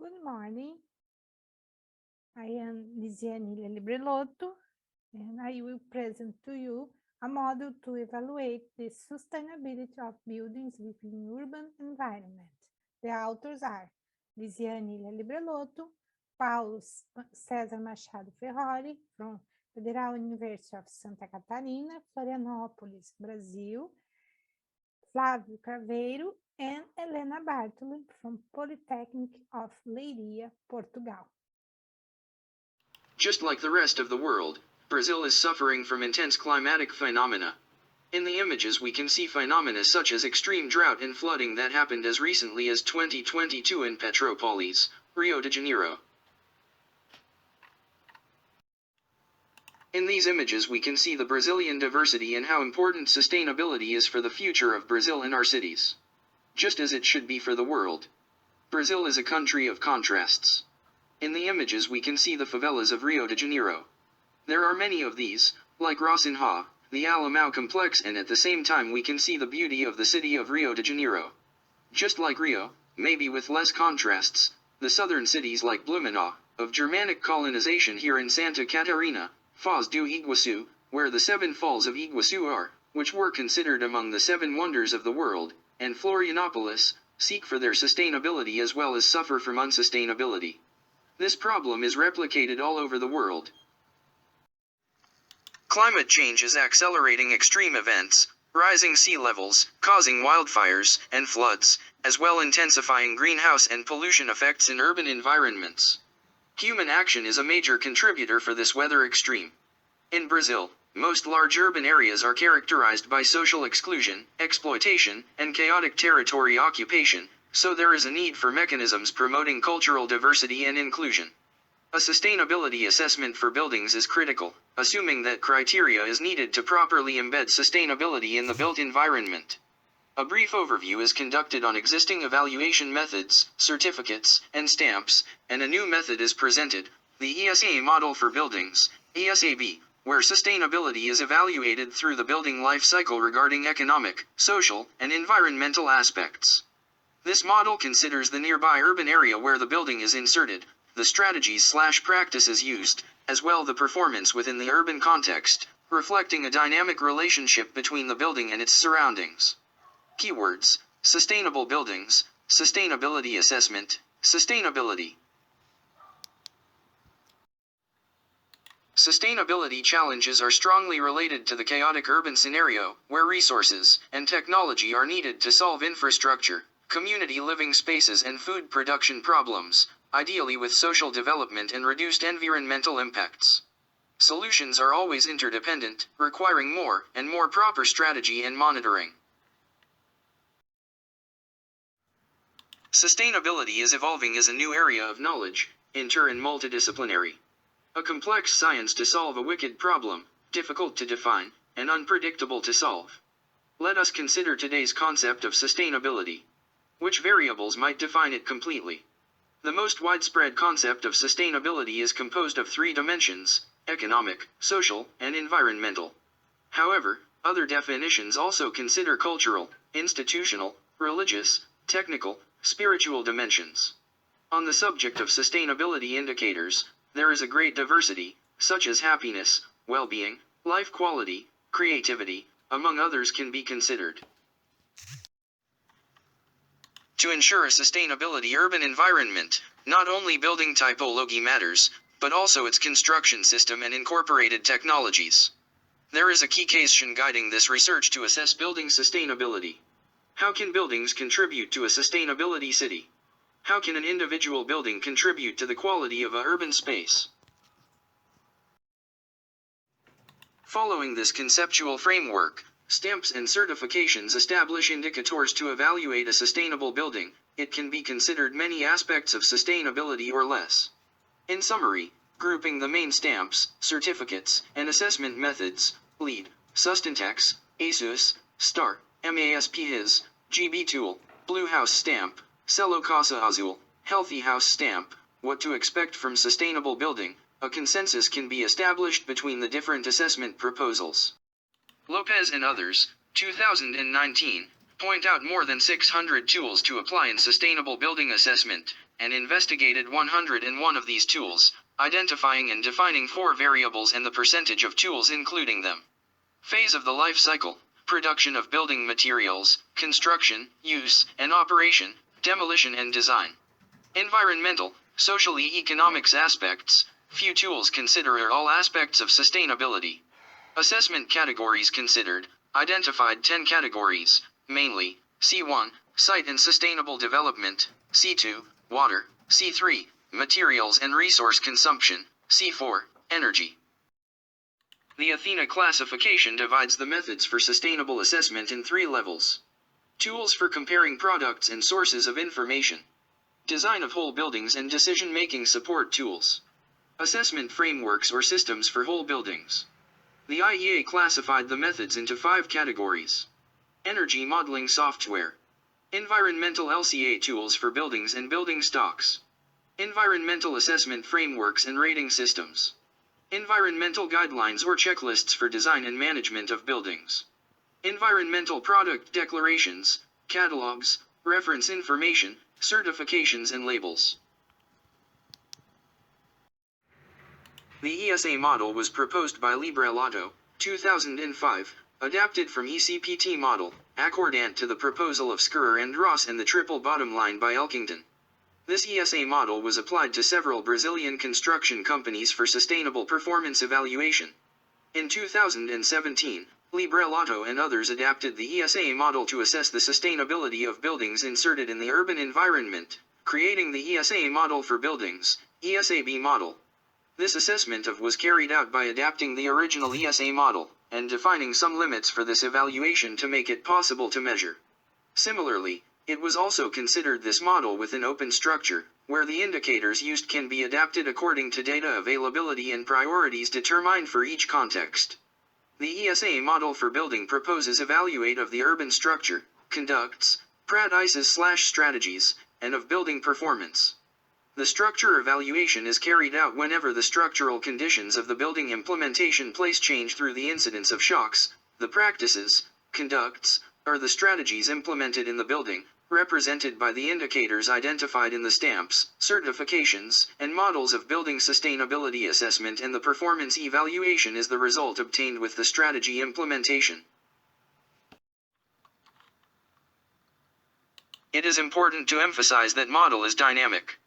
Good morning. I am Lisiane Librelotto, and I will present to you a model to evaluate the sustainability of buildings within urban environment. The authors are Lisiane Librelotto, Paulo Cesar Machado Ferroli from Federal University of Santa Catarina, Florianópolis, Brazil, Flávio Craveiro, and Helena Bártolo from Polytechnic of Ilha, Portugal. Just like the rest of the world, Brazil is suffering from intense climatic phenomena. In the images we can see phenomena such as extreme drought and flooding that happened as recently as 2022 in Petrópolis, Rio de Janeiro. In these images we can see the Brazilian diversity and how important sustainability is for the future of Brazil and our cities. Just as it should be for the world. Brazil is a country of contrasts. In the images we can see the favelas of Rio de Janeiro. There are many of these, like Rocinha, the Alamão complex, and at the same time we can see the beauty of the city of Rio de Janeiro. Just like Rio, maybe with less contrasts, the southern cities like Blumenau, of Germanic colonization here in Santa Catarina, Foz do Iguaçu, where the 7 falls of Iguaçu are, which were considered among the 7 wonders of the world, and Florianopolis, seek for their sustainability as well as suffer from unsustainability. This problem is replicated all over the world. Climate change is accelerating extreme events, rising sea levels, causing wildfires and floods, as well intensifying greenhouse and pollution effects in urban environments. Human action is a major contributor for this weather extreme. In Brazil, most large urban areas are characterized by social exclusion, exploitation, and chaotic territory occupation, so there is a need for mechanisms promoting cultural diversity and inclusion. A sustainability assessment for buildings is critical, assuming that criteria is needed to properly embed sustainability in the built environment. A brief overview is conducted on existing evaluation methods, certificates, and stamps, and a new method is presented, the ESA model for buildings, ESAB, where sustainability is evaluated through the building life cycle regarding economic, social, and environmental aspects. This model considers the nearby urban area where the building is inserted, the strategies/practices used, as well the performance within the urban context, reflecting a dynamic relationship between the building and its surroundings. Keywords: sustainable buildings, sustainability assessment, sustainability. Sustainability challenges are strongly related to the chaotic urban scenario, where resources and technology are needed to solve infrastructure, community living spaces and food production problems, ideally with social development and reduced environmental impacts. Solutions are always interdependent, requiring more and more proper strategy and monitoring. Sustainability is evolving as a new area of knowledge, inter and multidisciplinary. A complex science to solve a wicked problem, difficult to define, and unpredictable to solve. Let us consider today's concept of sustainability. Which variables might define it completely? The most widespread concept of sustainability is composed of 3 dimensions: economic, social, and environmental. However, other definitions also consider cultural, institutional, religious, technical, spiritual dimensions. On the subject of sustainability indicators, there is a great diversity, such as happiness, well-being, life quality, creativity, among others can be considered. To ensure a sustainability urban environment, not only building typology matters, but also its construction system and incorporated technologies. There is a key question guiding this research to assess building sustainability. How can buildings contribute to a sustainability city? How can an individual building contribute to the quality of a urban space? Following this conceptual framework, stamps and certifications establish indicators to evaluate a sustainable building. It can be considered many aspects of sustainability or less. In summary, grouping the main stamps, certificates, and assessment methods: LEED, Sustaintex, ASUS, STAR, MASP-HIS, GB Tool, Blue House Stamp, Selo Casa Azul, Healthy House Stamp. What to expect from sustainable building? A consensus can be established between the different assessment proposals. Lopez and others, 2019, point out more than 600 tools to apply in sustainable building assessment, and investigated 101 of these tools, identifying and defining 4 variables and the percentage of tools including them. Phase of the life cycle: production of building materials, construction, use, and operation, demolition and design. Environmental, socially economics aspects: few tools consider all aspects of sustainability. Assessment categories considered: identified 10 categories, mainly, C1, site and sustainable development, C2, water, C3, materials and resource consumption, C4, energy. The Athena classification divides the methods for sustainable assessment in 3 levels. Tools for comparing products and sources of information. Design of whole buildings and decision-making support tools. Assessment frameworks or systems for whole buildings. The IEA classified the methods into 5 categories. Energy modeling software. Environmental LCA tools for buildings and building stocks. Environmental assessment frameworks and rating systems. Environmental guidelines or checklists for design and management of buildings. Environmental product declarations, catalogs, reference information, certifications and labels. The ESA model was proposed by Librelotto, 2005, adapted from ECPT model, accordant to the proposal of Schurer and Ross and the triple bottom line by Elkington. This ESA model was applied to several Brazilian construction companies for sustainable performance evaluation. In 2017, Librelotto and others adapted the ESA model to assess the sustainability of buildings inserted in the urban environment, creating the ESA model for buildings, ESAB model. This assessment was carried out by adapting the original ESA model, and defining some limits for this evaluation to make it possible to measure. Similarly, it was also considered this model with an open structure, where the indicators used can be adapted according to data availability and priorities determined for each context. The ESA model for building proposes evaluate of the urban structure, conducts, practices/strategies, and of building performance. The structure evaluation is carried out whenever the structural conditions of the building implementation place change through the incidence of shocks. The practices, conducts, or the strategies implemented in the building, represented by the indicators identified in the stamps, certifications, and models of building sustainability assessment, and the performance evaluation is the result obtained with the strategy implementation. It is important to emphasize that model is dynamic.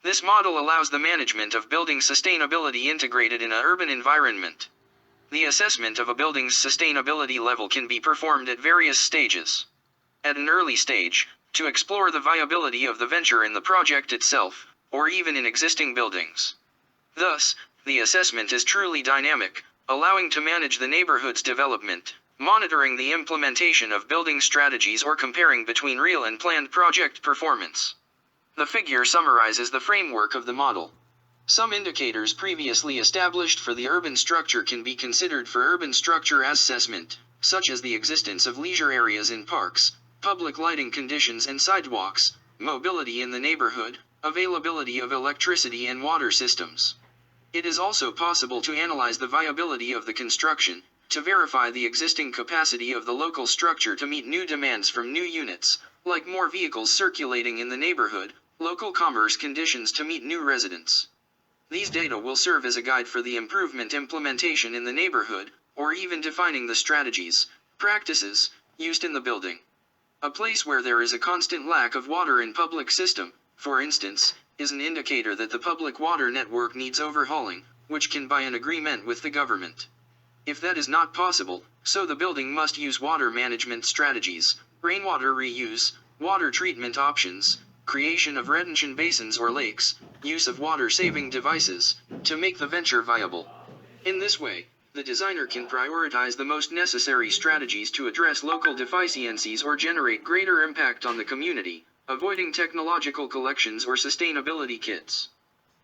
This model allows the management of building sustainability integrated in an urban environment. The assessment of a building's sustainability level can be performed at various stages. At an early stage, to explore the viability of the venture in the project itself, or even in existing buildings. Thus, the assessment is truly dynamic, allowing to manage the neighborhood's development, monitoring the implementation of building strategies or comparing between real and planned project performance. The figure summarizes the framework of the model. Some indicators previously established for the urban structure can be considered for urban structure assessment, such as the existence of leisure areas in parks, public lighting conditions and sidewalks, mobility in the neighborhood, availability of electricity and water systems. It is also possible to analyze the viability of the construction, to verify the existing capacity of the local structure to meet new demands from new units, like more vehicles circulating in the neighborhood, local commerce conditions to meet new residents. These data will serve as a guide for the improvement implementation in the neighborhood, or even defining the strategies, practices, used in the building. A place where there is a constant lack of water in public system, for instance, is an indicator that the public water network needs overhauling, which can by an agreement with the government. If that is not possible, so the building must use water management strategies, rainwater reuse, water treatment options, creation of retention basins or lakes, use of water-saving devices, to make the venture viable. In this way, the designer can prioritize the most necessary strategies to address local deficiencies or generate greater impact on the community, avoiding technological collections or sustainability kits.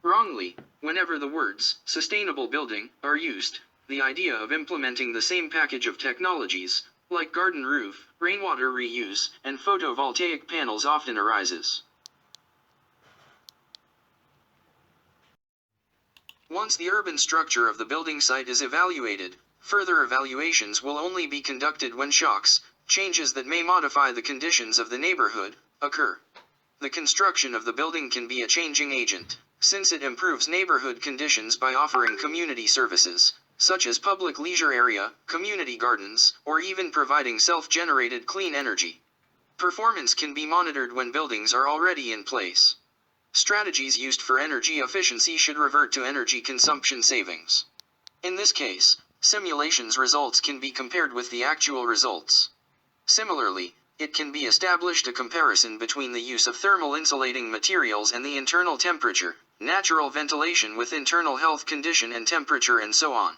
Wrongly, whenever the words sustainable building are used, the idea of implementing the same package of technologies, like garden roof, rainwater reuse, and photovoltaic panels often arises. Once the urban structure of the building site is evaluated, further evaluations will only be conducted when shocks, changes that may modify the conditions of the neighborhood occur. The construction of the building can be a changing agent, since it improves neighborhood conditions by offering community services, such as public leisure area, community gardens, or even providing self-generated clean energy. Performance can be monitored when buildings are already in place. Strategies used for energy efficiency should revert to energy consumption savings. In this case, simulations results can be compared with the actual results. Similarly, it can be established a comparison between the use of thermal insulating materials and the internal temperature, natural ventilation with internal health condition and temperature, and so on.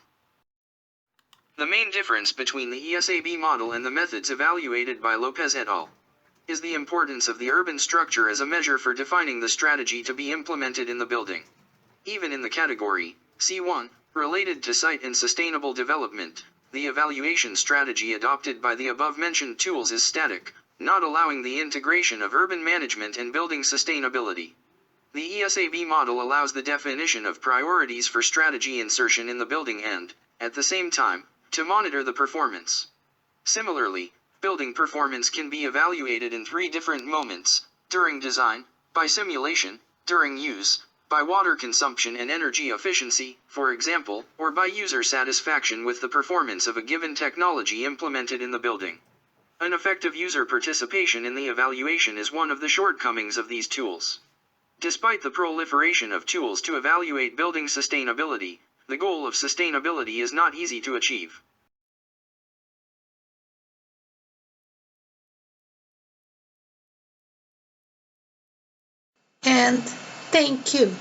The main difference between the ESAB model and the methods evaluated by Lopez et al. Is the importance of the urban structure as a measure for defining the strategy to be implemented in the building. Even in the category C1, related to site and sustainable development, the evaluation strategy adopted by the above-mentioned tools is static, not allowing the integration of urban management and building sustainability. The ESAB model allows the definition of priorities for strategy insertion in the building and, at the same time, to monitor the performance. Similarly, building performance can be evaluated in 3 different moments: during design, by simulation, during use, by water consumption and energy efficiency, for example, or by user satisfaction with the performance of a given technology implemented in the building. Ineffective user participation in the evaluation is one of the shortcomings of these tools. Despite the proliferation of tools to evaluate building sustainability, the goal of sustainability is not easy to achieve. And thank you.